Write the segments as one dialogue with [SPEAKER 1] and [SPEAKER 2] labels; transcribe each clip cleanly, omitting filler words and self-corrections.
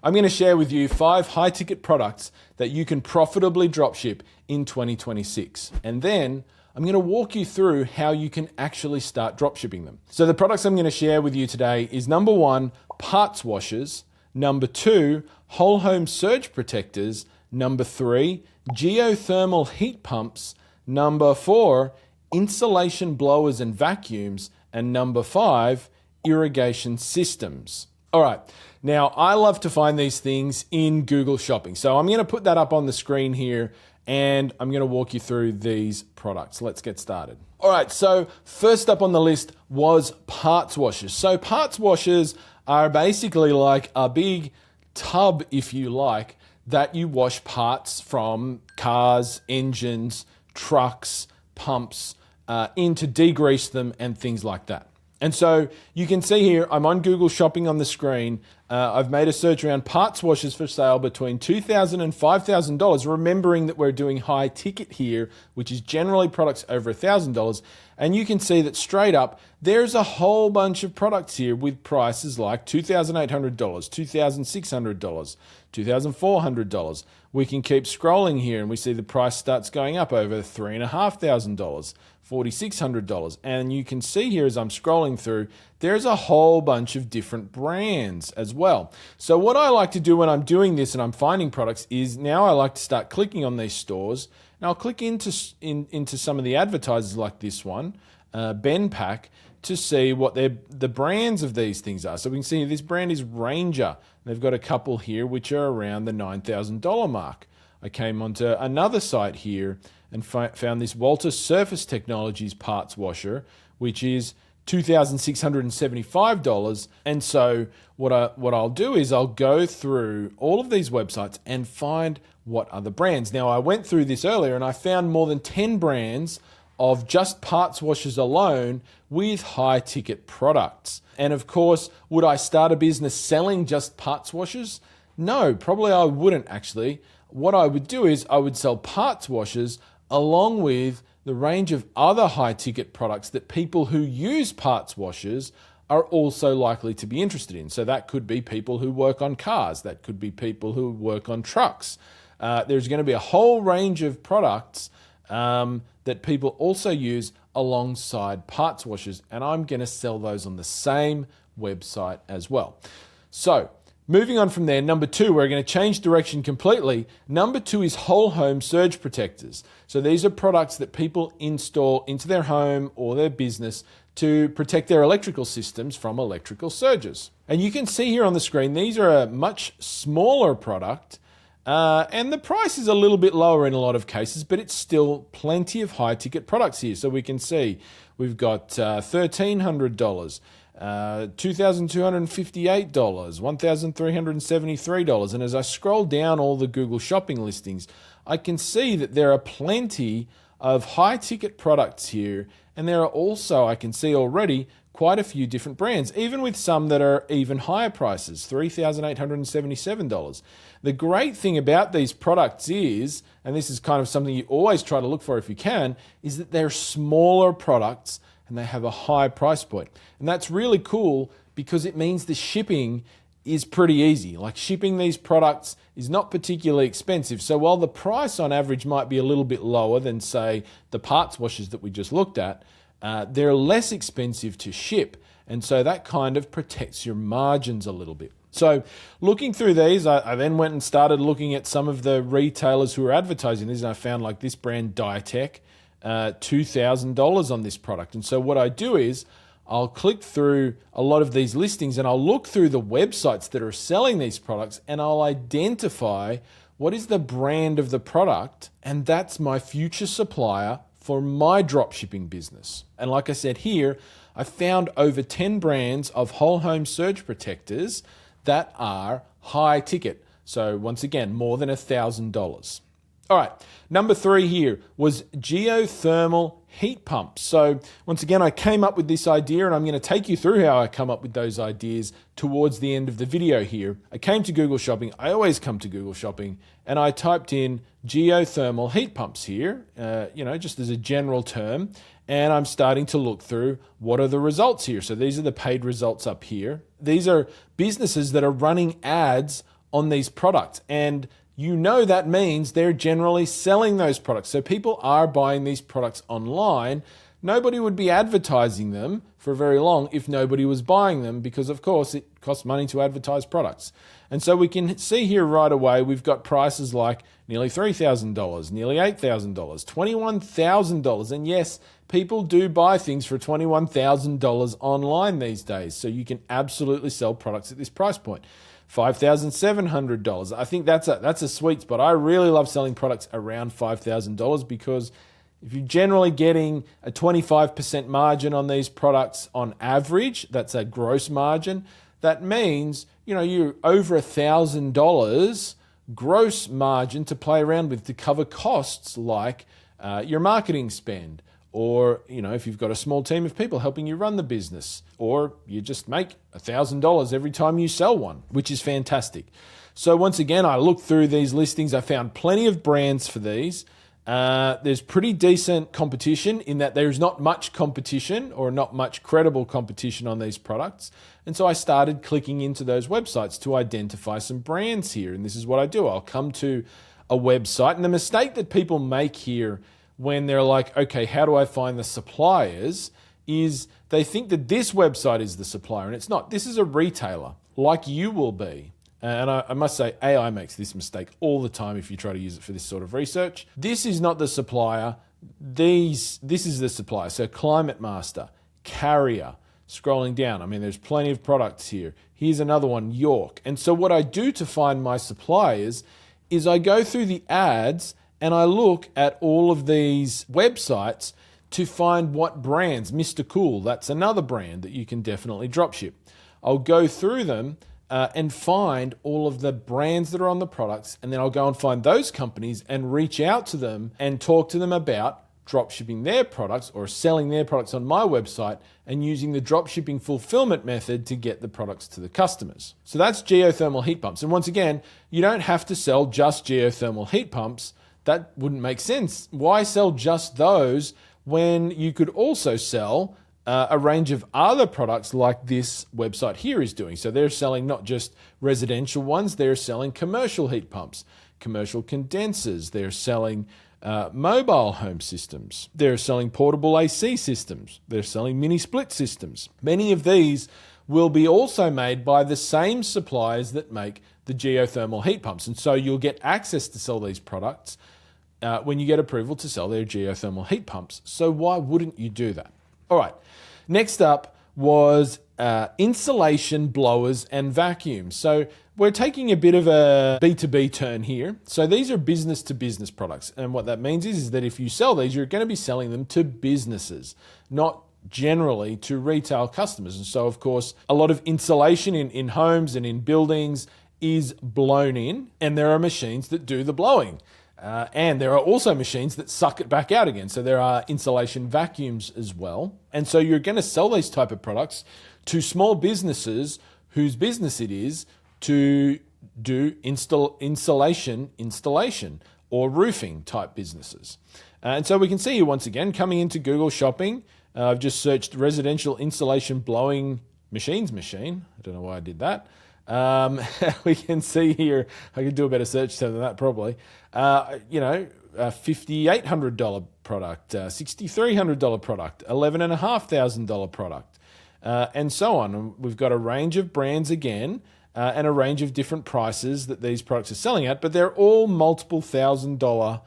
[SPEAKER 1] I'm going to share with you 5 high-ticket products that you can profitably dropship in 2026. And then I'm going to walk you through how you can actually start dropshipping them. So the products I'm going to share with you today is number 1, parts washers, number 2, whole home surge protectors, number 3, geothermal heat pumps, number 4, insulation blowers and vacuums, and number 5, irrigation systems. All right, now I love to find these things in Google Shopping. So I'm going to put that up on the screen here and I'm going to walk you through these products. Let's get started. All right, so first up on the list was parts washers. So parts washers are basically like a big tub, if you like, that you wash parts from cars, engines, trucks, pumps, in to degrease them and things like that. And so you can see here, I'm on Google Shopping on the screen. I've made a search around parts washers for sale between $2,000 and $5,000, remembering that we're doing high ticket here, which is generally products over $1,000. And you can see that straight up, there's a whole bunch of products here with prices like $2,800, $2,600, $2,400. We can keep scrolling here and we see the price starts going up over $3,500. $4,600. And you can see here as I'm scrolling through, there's a whole bunch of different brands as well. So what I like to do when I'm doing this and I'm finding products is now I like to start clicking on these stores and I'll click into some of the advertisers like this one, Benpack, to see what the brands of these things are. So we can see this brand is Ranger. They've got a couple here which are around the $9,000 mark. I came onto another site here and found this Walter Surface Technologies parts washer, which is $2,675. And so what I'll do is I'll go through all of these websites and find what are the brands. Now, I went through this earlier and I found more than 10 brands of just parts washers alone with high ticket products. And of course, would I start a business selling just parts washers? No, probably I wouldn't actually. What I would do is I would sell parts washers along with the range of other high-ticket products that people who use parts washers are also likely to be interested in. So that could be people who work on cars. That could be people who work on trucks. There's going to be a whole range of products that people also use alongside parts washers, and I'm going to sell those on the same website as well. So moving on from there, number 2, we're going to change direction completely. Number 2 is whole home surge protectors. So these are products that people install into their home or their business to protect their electrical systems from electrical surges. And you can see here on the screen, these are a much smaller product and the price is a little bit lower in a lot of cases, but it's still plenty of high ticket products here. So we can see we've got $1,300. $2,258, $1,373. And as I scroll down all the Google Shopping listings, I can see that there are plenty of high ticket products here. And there are also, I can see already, quite a few different brands, even with some that are even higher prices, $3,877. The great thing about these products is, and this is kind of something you always try to look for if you can, is that they're smaller products and they have a high price point. And that's really cool because it means the shipping is pretty easy. Like shipping these products is not particularly expensive. So while the price on average might be a little bit lower than, say, the parts washers that we just looked at, they're less expensive to ship. And so that kind of protects your margins a little bit. So looking through these, I then went and started looking at some of the retailers who are advertising these, and I found like this brand Diatech, $2,000 on this product. And so what I do is I'll click through a lot of these listings and I'll look through the websites that are selling these products and I'll identify what is the brand of the product, and that's my future supplier for my dropshipping business. And like I said here, I found over 10 brands of whole home surge protectors that are high ticket. So once again, more than $1,000. All right, number 3 here was geothermal heat pumps. So once again, I came up with this idea and I'm going to take you through how I come up with those ideas towards the end of the video here. I came to Google Shopping. I always come to Google Shopping and I typed in geothermal heat pumps here, just as a general term. And I'm starting to look through what are the results here. So these are the paid results up here. These are businesses that are running ads on these products. And you know that means they're generally selling those products. So people are buying these products online. Nobody would be advertising them for very long if nobody was buying them, because of course it costs money to advertise products. And so we can see here right away, we've got prices like nearly $3,000, nearly $8,000, $21,000. And yes, people do buy things for $21,000 online these days. So you can absolutely sell products at this price point. $5,700. I think that's a sweet spot. I really love selling products around $5,000 because if you're generally getting a 25% margin on these products on average, that's a gross margin. That means, you're over $1,000 gross margin to play around with to cover costs like your marketing spend, or, if you've got a small team of people helping you run the business, or you just make $1,000 every time you sell one, which is fantastic. So once again, I looked through these listings. I found plenty of brands for these. There's pretty decent competition in that there's not much competition or not much credible competition on these products. And so I started clicking into those websites to identify some brands here. And this is what I do. I'll come to a website, and the mistake that people make here when they're like, okay, how do I find the suppliers, is they think that this website is the supplier, and it's not. This is a retailer, like you will be. And I must say, AI makes this mistake all the time if you try to use it for this sort of research. This is not the supplier. This is the supplier. So Climate Master, Carrier, scrolling down. There's plenty of products here. Here's another one, York. And so what I do to find my suppliers is I go through the ads and I look at all of these websites to find what brands. Mr. Cool, that's another brand that you can definitely dropship. I'll go through them and find all of the brands that are on the products, and then I'll go and find those companies and reach out to them and talk to them about dropshipping their products or selling their products on my website and using the dropshipping fulfillment method to get the products to the customers. So that's geothermal heat pumps. And once again, you don't have to sell just geothermal heat pumps. That wouldn't make sense. Why sell just those when you could also sell a range of other products like this website here is doing? So they're selling not just residential ones, they're selling commercial heat pumps, commercial condensers, they're selling mobile home systems, they're selling portable AC systems, they're selling mini split systems. Many of these will be also made by the same suppliers that make the geothermal heat pumps. And so you'll get access to sell these products when you get approval to sell their geothermal heat pumps. So why wouldn't you do that? All right, next up was insulation blowers and vacuums. So we're taking a bit of a B2B turn here. So these are business to business products. And what that means is that if you sell these, you're going to be selling them to businesses, not generally to retail customers. And so, of course, a lot of insulation in homes and in buildings is blown in, and there are machines that do the blowing. And there are also machines that suck it back out again. So there are insulation vacuums as well. And so you're going to sell these type of products to small businesses whose business it is to do installation or roofing type businesses. And so we can see here once again, coming into Google Shopping, I've just searched residential insulation blowing machine. I don't know why I did that. We can see here, I could do a better search than that probably, a $5,800 product, $6,300 product, $11,500 product, and so on. And we've got a range of brands again, and a range of different prices that these products are selling at, but they're all multiple $1,000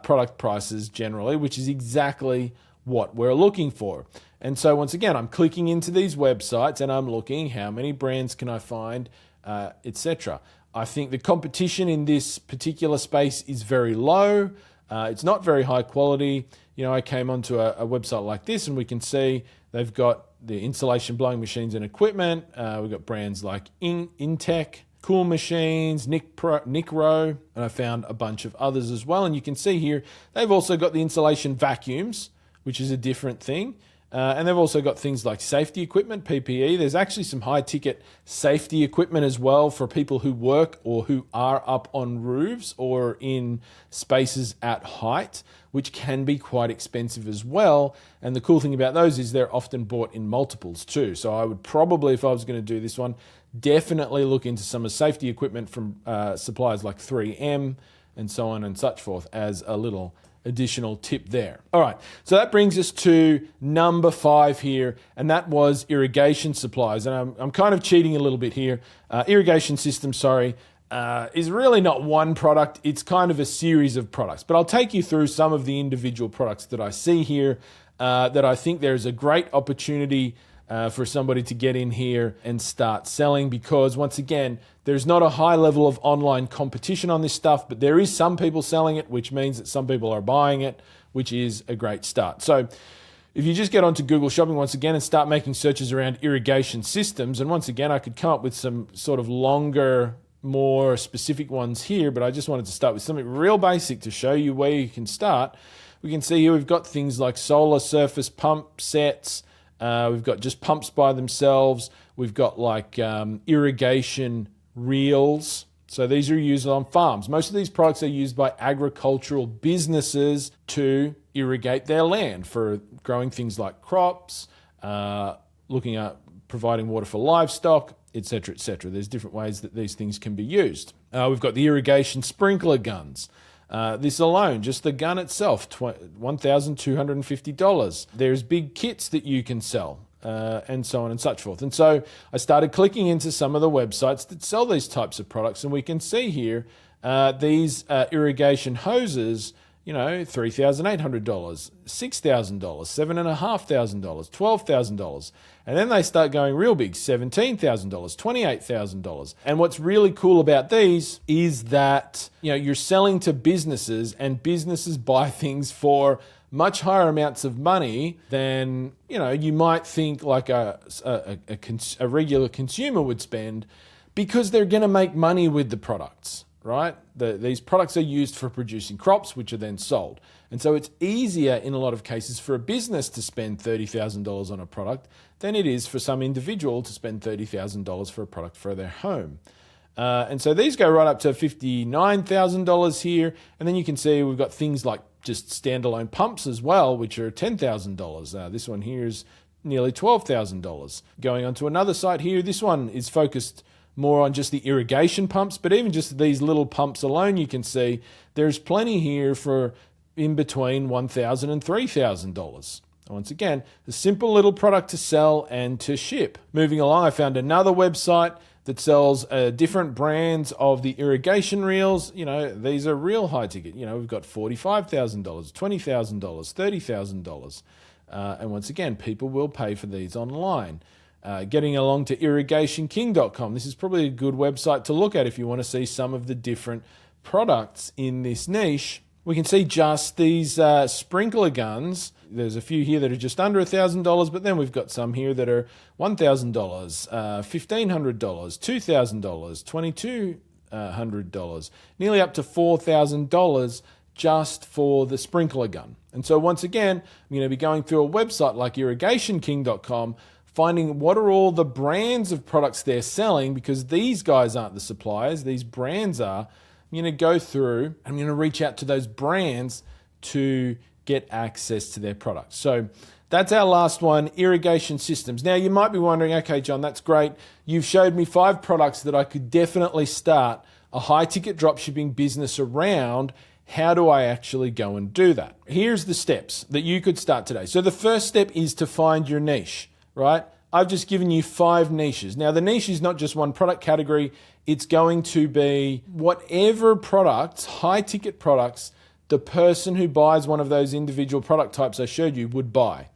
[SPEAKER 1] product prices generally, which is exactly what we're looking for. And so once again, I'm clicking into these websites and I'm looking how many brands can I find, etc. I think the competition in this particular space is very low. It's not very high quality. I came onto a website like this and we can see they've got the insulation blowing machines and equipment. We've got brands like Intech, Cool Machines, Nicro, and I found a bunch of others as well. And you can see here, they've also got the insulation vacuums, which is a different thing. And they've also got things like safety equipment, PPE. There's actually some high ticket safety equipment as well for people who work or who are up on roofs or in spaces at height, which can be quite expensive as well. And the cool thing about those is they're often bought in multiples too. So I would probably, if I was going to do this one, definitely look into some of the safety equipment from suppliers like 3M and so on and such forth as a little additional tip there. All right, so that brings us to number 5 here, and that was irrigation supplies. And I'm kind of cheating a little bit here. Irrigation system, is really not one product. It's kind of a series of products. But I'll take you through some of the individual products that I see here that I think there's a great opportunity for somebody to get in here and start selling, because once again, there's not a high level of online competition on this stuff, but there is some people selling it, which means that some people are buying it, which is a great start. So if you just get onto Google Shopping once again and start making searches around irrigation systems, and once again, I could come up with some sort of longer, more specific ones here, but I just wanted to start with something real basic to show you where you can start. We can see here we've got things like solar surface pump sets. We've got just pumps by themselves. We've got like irrigation reels. So these are used on farms. Most of these products are used by agricultural businesses to irrigate their land for growing things like crops, looking at providing water for livestock, etc., etc. There's different ways that these things can be used. We've got the irrigation sprinkler guns. This alone, just the gun itself, $1,250. There's big kits that you can sell, and so on and such forth. And so I started clicking into some of the websites that sell these types of products, and we can see here these irrigation hoses, $3,800, $6,000, $7,500, $12,000. And then they start going real big, $17,000, $28,000. And what's really cool about these is that, you're selling to businesses, and businesses buy things for much higher amounts of money than, you might think like a regular consumer would spend, because they're going to make money with the products. Right? These products are used for producing crops, which are then sold. And so it's easier in a lot of cases for a business to spend $30,000 on a product than it is for some individual to spend $30,000 for a product for their home. And so these go right up to $59,000 here. And then you can see we've got things like just standalone pumps as well, which are $10,000. This one here is nearly $12,000. Going on to another site here, this one is focused more on just the irrigation pumps, but even just these little pumps alone, you can see there's plenty here for in between $1,000 and $3,000. Once again, a simple little product to sell and to ship. Moving along, I found another website that sells different brands of the irrigation reels. These are real high ticket. We've got $45,000, $20,000, $30,000. And once again, people will pay for these online. Getting along to irrigationking.com. This is probably a good website to look at if you want to see some of the different products in this niche. We can see just these sprinkler guns. There's a few here that are just under $1,000, but then we've got some here that are $1,000, $1,500, $2,000, $2,200, nearly up to $4,000 just for the sprinkler gun. And so once again, I'm going to be going through a website like irrigationking.com, finding what are all the brands of products they're selling, because these guys aren't the suppliers, these brands are. I'm going to go through, I'm going to reach out to those brands to get access to their products. So that's our last one, irrigation systems. Now you might be wondering, okay, John, that's great. You've showed me 5 products that I could definitely start a high ticket dropshipping business around. How do I actually go and do that? Here's the steps that you could start today. So the first step is to find your niche. Right? I've just given you 5 niches. Now, the niche is not just one product category. It's going to be whatever products, high ticket products, the person who buys one of those individual product types I showed you would buy.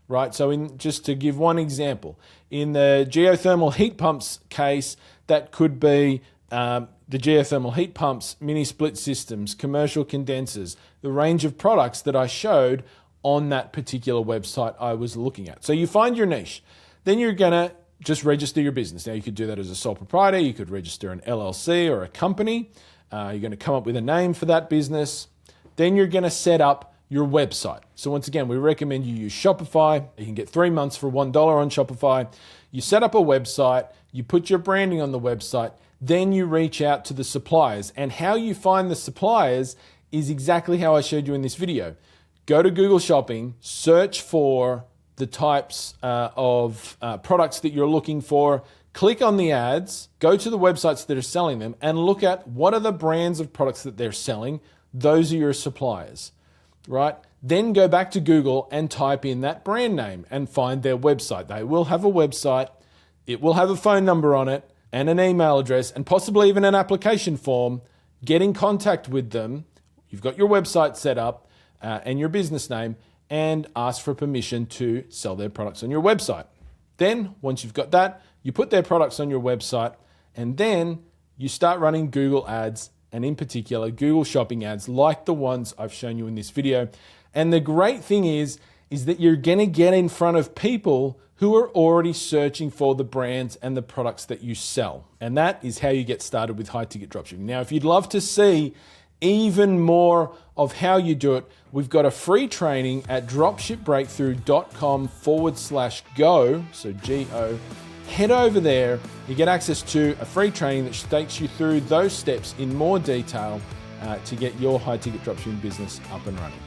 [SPEAKER 1] Right? So just to give one example, in the geothermal heat pumps case, that could be the geothermal heat pumps, mini split systems, commercial condensers, the range of products that I showed on that particular website I was looking at. So you find your niche. Then you're going to just register your business. Now you could do that as a sole proprietor. You could register an LLC or a company. You're going to come up with a name for that business. Then you're going to set up your website. So once again, we recommend you use Shopify. You can get 3 months for $1 on Shopify. You set up a website. You put your branding on the website. Then you reach out to the suppliers. And how you find the suppliers is exactly how I showed you in this video. Go to Google Shopping, search for the types of products that you're looking for, click on the ads, go to the websites that are selling them, and look at what are the brands of products that they're selling. Those are your suppliers, right? Then go back to Google and type in that brand name and find their website. They will have a website. It will have a phone number on it and an email address and possibly even an application form. Get in contact with them. You've got your website set up and your business name, and ask for permission to sell their products on your website. Then, once you've got that, you put their products on your website, and then you start running Google ads, and in particular, Google shopping ads like the ones I've shown you in this video. And the great thing is that you're gonna get in front of people who are already searching for the brands and the products that you sell. And that is how you get started with high ticket dropshipping. Now, if you'd love to see even more of how you do it, we've got a free training at dropshipbreakthru.com/go, so G-O. Head over there, you get access to a free training that takes you through those steps in more detail to get your high ticket dropshipping business up and running.